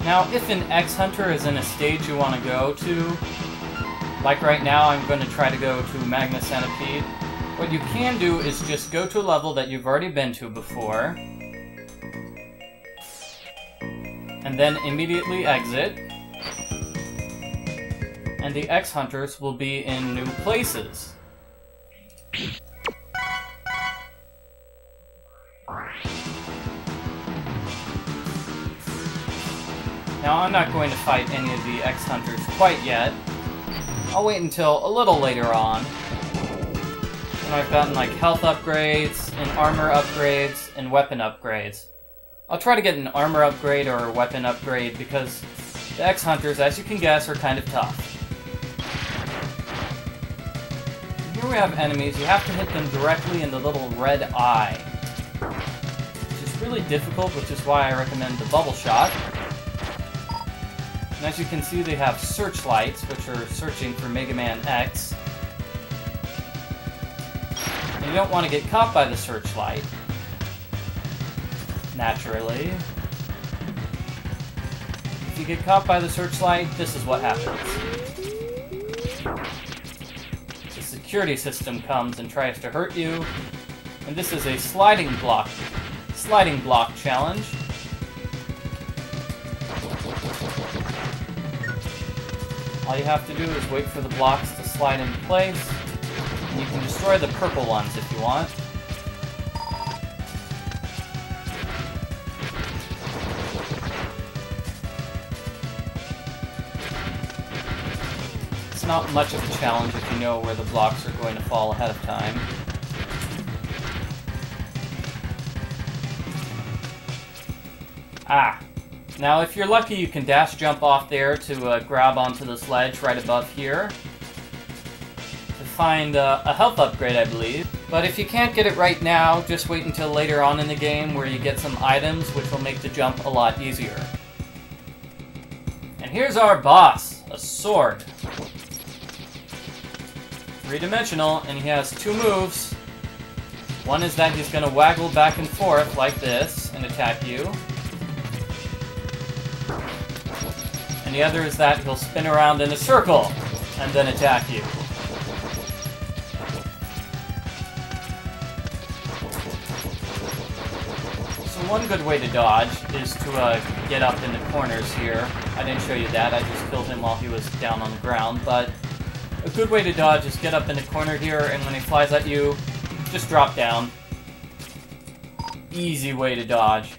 Now, if an X-Hunter is in a stage you want to go to, like right now I'm going to try to go to Magna Centipede, what you can do is just go to a level that you've already been to before, and then immediately exit, and the X-Hunters will be in new places. Now, I'm not going to fight any of the X-Hunters quite yet. I'll wait until a little later on, when I've gotten like health upgrades, and armor upgrades, and weapon upgrades. I'll try to get an armor upgrade or a weapon upgrade because the X-Hunters, as you can guess, are kind of tough. Here we have enemies. You have to hit them directly in the little red eye, which is really difficult, which is why I recommend the bubble shot. And as you can see, they have searchlights, which are searching for Mega Man X. And you don't want to get caught by the searchlight, naturally. If you get caught by the searchlight, this is what happens. The security system comes and tries to hurt you, and this is a sliding block challenge. All you have to do is wait for the blocks to slide into place, and you can destroy the purple ones if you want. It's not much of a challenge if you know where the blocks are going to fall ahead of time. Ah! Now, if you're lucky, you can dash jump off there to grab onto this ledge right above here to find a health upgrade, I believe. But if you can't get it right now, just wait until later on in the game where you get some items which will make the jump a lot easier. And here's our boss, a sword. Three-dimensional, and he has two moves. One is that he's going to waggle back and forth like this and attack you. And the other is that he'll spin around in a circle and then attack you. So one good way to dodge is to get up in the corners here. I didn't show you that, I just killed him while he was down on the ground, but a good way to dodge is get up in the corner here, and when he flies at you, just drop down. Easy way to dodge.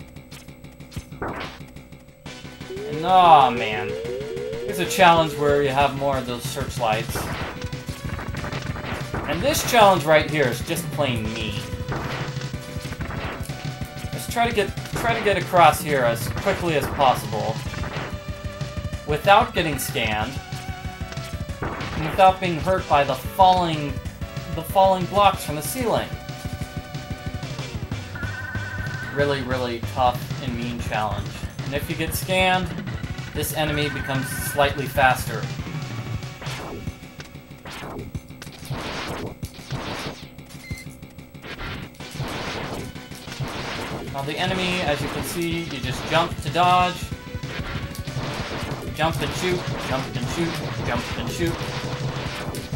And aw, man. Here's a challenge where you have more of those searchlights. And this challenge right here is just plain mean. Let's try to get across here as quickly as possible without getting scanned and without being hurt by the falling blocks from the ceiling. Really, really tough and mean challenge. And if you get scanned, this enemy becomes slightly faster. Now the enemy, as you can see, you just jump to dodge, jump and shoot, jump and shoot, jump and shoot,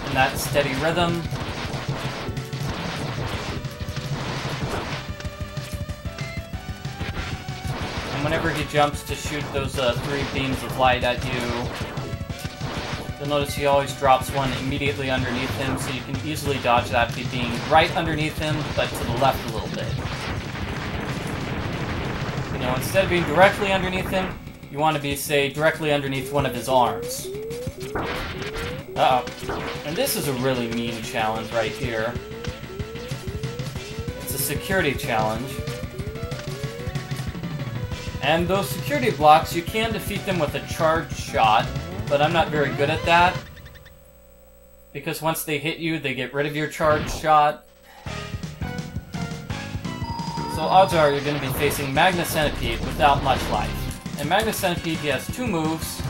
in that steady rhythm. Whenever he jumps to shoot those three beams of light at you, you'll notice he always drops one immediately underneath him, so you can easily dodge that by being right underneath him, but to the left a little bit. You know, instead of being directly underneath him, you want to be, say, directly underneath one of his arms. Uh-oh. And this is a really mean challenge right here. It's a security challenge. And those security blocks, you can defeat them with a charge shot, but I'm not very good at that. Because once they hit you, they get rid of your charge shot. So odds are you're going to be facing Magna Centipede without much life. And Magna Centipede, he has two moves,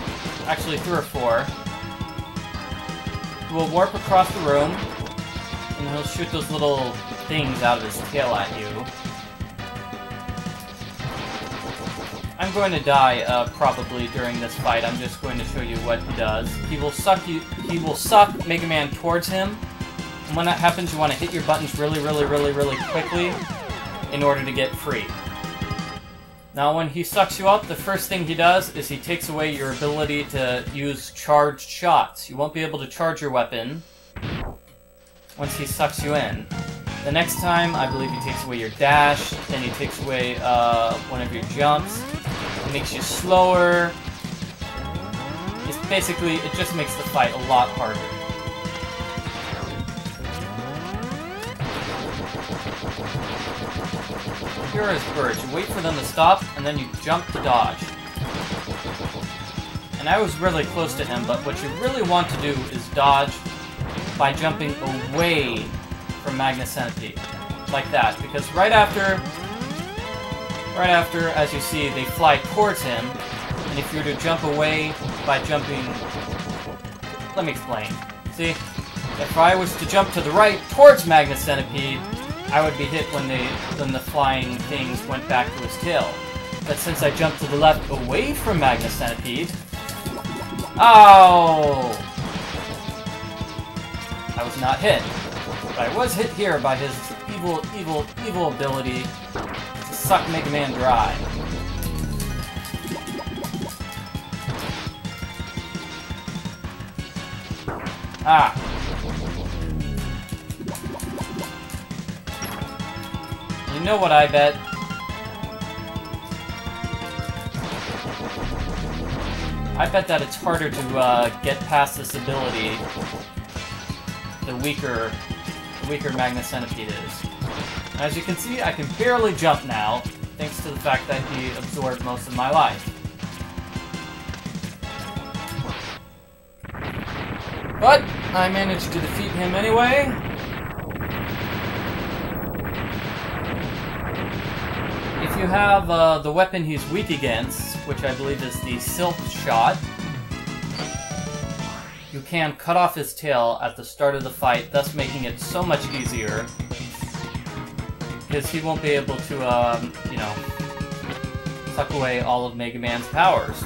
actually 3 or 4. He will warp across the room, and he'll shoot those little things out of his tail at you. I'm going to die, probably, during this fight. I'm just going to show you what he does. He will suck Mega Man towards him. And when that happens, you want to hit your buttons really quickly in order to get free. Now, when he sucks you up, the first thing he does is he takes away your ability to use charged shots. You won't be able to charge your weapon once he sucks you in. The next time, I believe he takes away your dash, then he takes away one of your jumps. It makes you slower. It's basically, it just makes the fight a lot harder. Here are his birds. You wait for them to stop, and then you jump to dodge. And I was really close to him, but what you really want to do is dodge by jumping away from Magna Centipede. Like that. Because right after, as you see, they fly towards him, and if you were to jump away by jumping... Let me explain. See? If I was to jump to the right towards Magna Centipede, I would be hit when the flying things went back to his tail. But since I jumped to the left away from Magna Centipede... Oh! I was not hit. But I was hit here by his evil ability to suck Mega Man dry. Ah! You know what I bet? I bet that it's harder to get past this ability the weaker Magna Centipede is. As you can see, I can barely jump now, thanks to the fact that he absorbed most of my life. But I managed to defeat him anyway. If you have the weapon he's weak against, which I believe is the Silk Shot, you can cut off his tail at the start of the fight, thus making it so much easier. Because he won't be able to, you know, suck away all of Mega Man's powers.